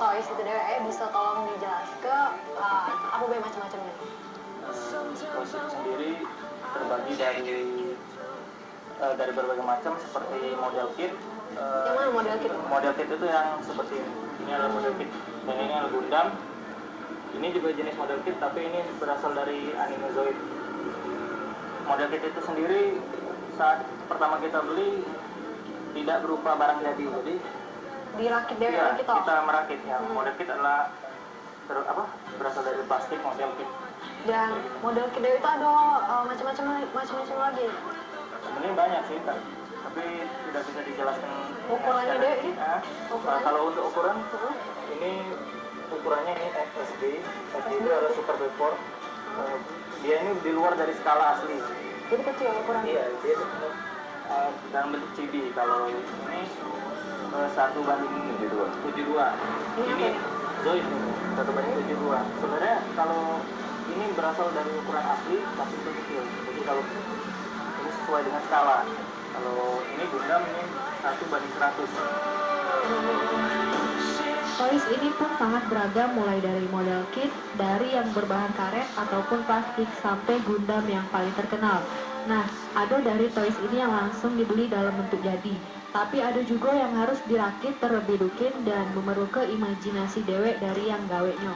toys itu deh, bisa tolong dijelaskan apa be macam-macamnya? Toys itu sendiri terbagi dari berbagai macam seperti model kit. Yang mana model kit? Model kit itu yang seperti ini. Ini adalah model kit dan ini adalah Gundam. Ini juga jenis model kit tapi ini berasal dari anime Zoid. Model kit itu sendiri saat pertama kita beli tidak berupa barang jadi Dirakit deh ya, gitu. kita merakit ya. Model kit adalah berasal dari plastik model kit. Dan model kit itu ada macam-macam lagi. Sebenarnya banyak sih, tapi tidak bisa dijelaskan. Ukurannya deh ini? Kalau untuk ukuran, ini ukurannya ini SD itu adalah Super B4. Dia ini di luar dari skala asli. Jadi kecil ukurannya? Iya, dia dalam bentuk chibi. Kalau ini 1:72. Ini Zoid ini 1:72. Sebenarnya kalau ini berasal dari ukuran asli tapi itu kecil. Jadi kalau ini sesuai dengan skala. Kalau ini Gundam ini 1:100. Toys ini pun sangat beragam mulai dari model kit, dari yang berbahan karet ataupun plastik sampai Gundam yang paling terkenal. Nah, ada dari toys ini yang langsung dibeli dalam bentuk jadi. Tapi ada juga yang harus dirakit terlebih dahulu dan memerlukan imajinasi dewek dari yang gaweknya.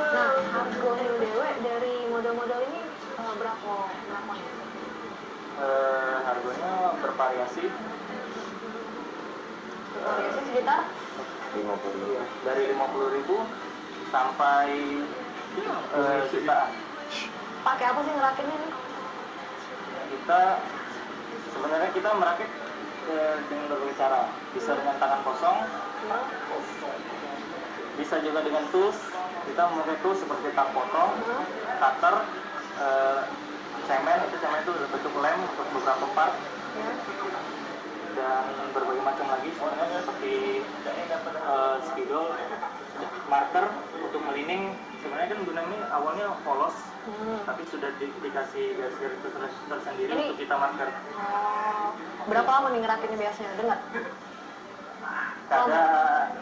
Nah, harganya dewek dari model-model ini berapanya? Harganya bervariasi. Bervariasi sekitar 50. Iya, dari 50.000 sampai jutaan. Pakai apa sih ngerakitnya nih? Sebenarnya kita merakit dengan berbagai cara. Bisa dengan tangan kosong, bisa juga dengan tools. Kita memakai tools seperti tang potong, cutter, cemen itu bentuk lem untuk beberapa part, dan berbagai macam lagi sebenarnya seperti spidol, marker untuk melining. Sebenarnya kan Gundam ini awalnya polos, tapi sudah dikasih garis-garis tersendiri untuk kita marker. Berapa lama nih ngerakitnya biasanya? Dengar?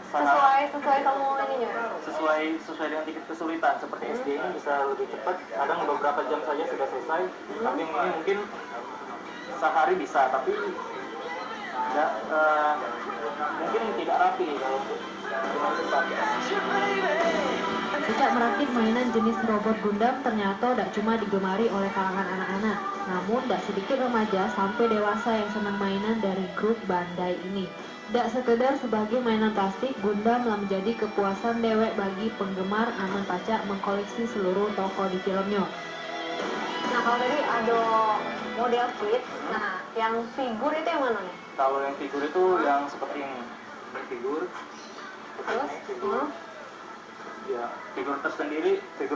Sesuai sama ininya. Sesuai dengan tingkat kesulitan. Seperti SD ini bisa lebih cepat, kadang beberapa jam saja sudah selesai. Tapi ini mungkin sehari bisa, tapi mungkin tidak rapi kalau untuk cepat. Sejak merakit mainan jenis robot Gundam ternyata tidak cuma digemari oleh kalangan anak-anak, namun tidak sedikit remaja sampai dewasa yang senang mainan dari grup Bandai ini. Tidak sekedar sebagai mainan plastik, Gundam telah menjadi kepuasan dewek bagi penggemar aman pacak mengkoleksi seluruh tokoh di filmnya. Nah, kalau tadi ada model kit, nah yang figur itu yang mana nih? Kalau yang figur itu yang seperti ini. Ini figur. Terus? Ya, figur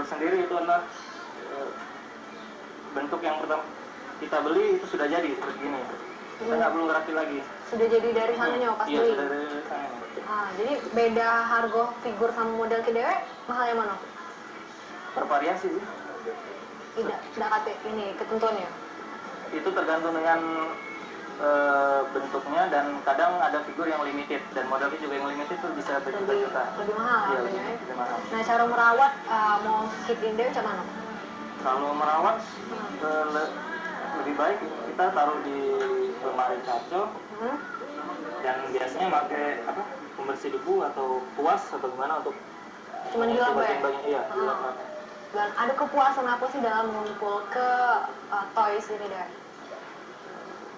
sendiri itu adalah bentuk yang pertama kita beli itu sudah jadi seperti ini. Kita nggak perlu ngerakit lagi. Sudah jadi dari sananya pas beli? Iya, sudah dari sananya. Jadi beda harga figur sama model kit dewe, mahal yang mana? Bervariasi sih. Tidak kate ini ketentuannya? Itu tergantung dengan bentuknya, dan kadang ada figur yang limited, dan modelnya juga yang limited itu bisa berjuta-juta. Lebih mahal ya, harganya ya? lebih mahal. Nah, cara merawat mau kit ini macam mana? Kalau merawat lebih baik kita taruh di lemari kaca, dan biasanya pakai pembersih debu atau kuas atau gimana untuk cuman hilap ya? Iya, hilap. Dan ada kepuasan apa sih dalam mengumpul ke toys ini deh?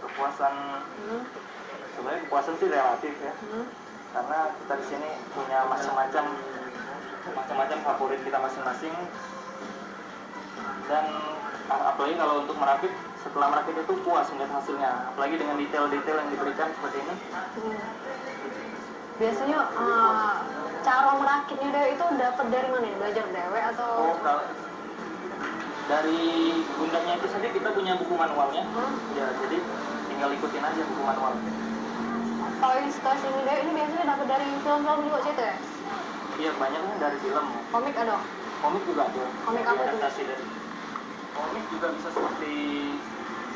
Kepuasan sebenarnya kepuasan sih relatif ya, karena kita di sini punya macam-macam favorit kita masing-masing, dan apalagi kalau untuk merakit, setelah merakit itu puas melihat hasilnya, apalagi dengan detail-detail yang diberikan seperti ini. Biasanya cara merakitnya dewe itu dapat dari mana nih? Belajar dewe atau? Dari Gundamnya itu sendiri kita punya buku manualnya. Ya, jadi tinggal ikutin aja buku manual. Toys ini dewe ini biasanya dapat dari film-film juga sih ya? Iya, banyaknya dari film. Komik ada? Komik juga ada. Komik apa tuh? Dari komik juga bisa seperti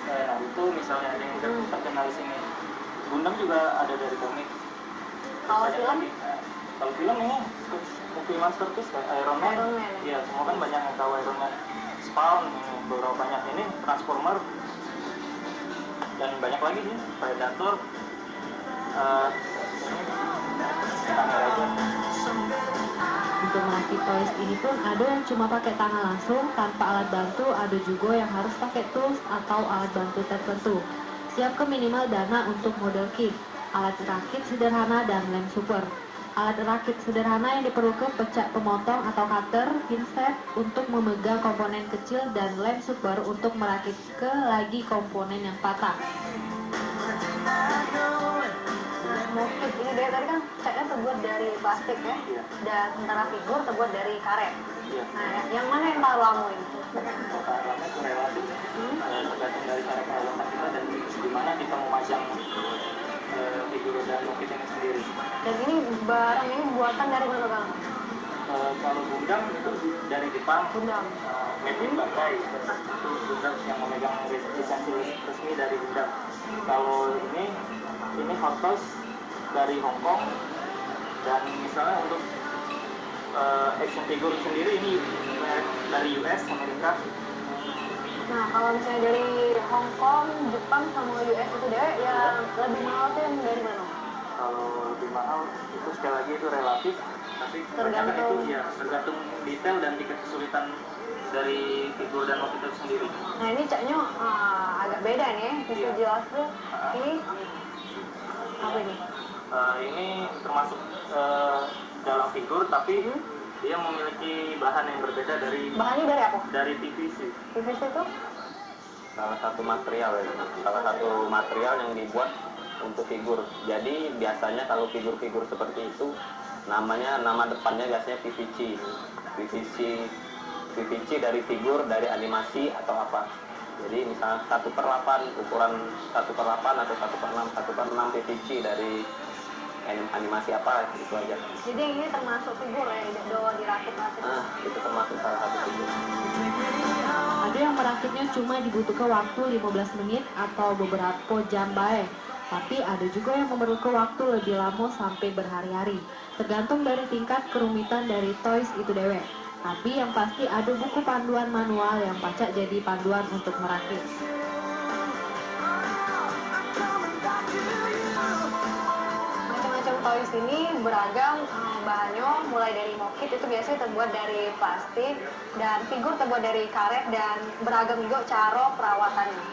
Naruto misalnya, ada yang terkenal di sini. Gundam juga ada dari komik. Kalau Banyak film? lagi. Kalau film ini movie masterpiece kayak Iron Man. Iron Man. Iya, semua kan banyak yang tahu Iron Man. Spawn ini beberapa banyak, ini Transformer dan banyak lagi sih, Predator. Ini Kamen Rider. Untuk merakit toys ini pun ada yang cuma pakai tangan langsung tanpa alat bantu, ada juga yang harus pakai tools atau alat bantu tertentu. Siapkan minimal dana untuk model kit, alat rakit sederhana dan lem super. Alat rakit sederhana yang diperlukan pecak pemotong atau cutter, pinset untuk memegang komponen kecil, dan lem super untuk merakit ke lagi komponen yang patah. Motif ini dari tadi kan catnya terbuat dari plastik ya, Iya. dan sementara figur terbuat dari karet. Iya. Nah, yang mana yang tahan lama ini? Kalau tahan lama itu relatif ya. Tergantung dari cara perawatan kita dan di mana kita memasang figur dan motif ini sendiri. Dan ini barang ini buatan dari mana Bang? Kalau Gundam itu dari Jepang. Gundam. Made in Bandai. Itu Gundam yang memegang lisensi resmi dari Gundam. Kalau ini Hot Toys dari Hong Kong. Dan misalnya untuk action figure sendiri ini dari US, Amerika. Nah, kalau misalnya dari Hong Kong, Jepang sama US itu deh, yang lebih mahal tuh yang dari mana? Kalau lebih mahal itu sekali lagi itu relatif, tapi kebanyakan itu ya tergantung detail dan tingkat kesulitan dari figur dan motif itu sendiri. Nah, ini caknya agak beda nih, bisa Iya. jelas tuh. Ini apa ini? Ini termasuk dalam figur, tapi dia memiliki bahan yang berbeda dari Bahannya dari apa? dari PVC. PVC itu? Salah satu material yang dibuat untuk figur. Jadi biasanya kalau figur-figur seperti itu nama depannya biasanya PVC. PVC dari figur, dari animasi atau apa. Jadi misalnya 1/8, ukuran 1/8 atau 1/6, 1/6 PVC dari animasi apa, itu aja. Jadi yang ini termasuk figur ya, do dirakit-rakit. Itu termasuk salah satu figur. Ada yang merakitnya cuma dibutuhkan waktu 15 menit atau beberapa jam baik. Tapi ada juga yang memerlukan waktu lebih lama sampai berhari-hari. Tergantung dari tingkat kerumitan dari toys itu dewek. Tapi yang pasti ada buku panduan manual yang pacak jadi panduan untuk merakit. Macam-macam toys ini beragam bahannya, mulai dari mokit itu biasanya terbuat dari plastik, dan figur terbuat dari karet, dan beragam juga cara perawatannya.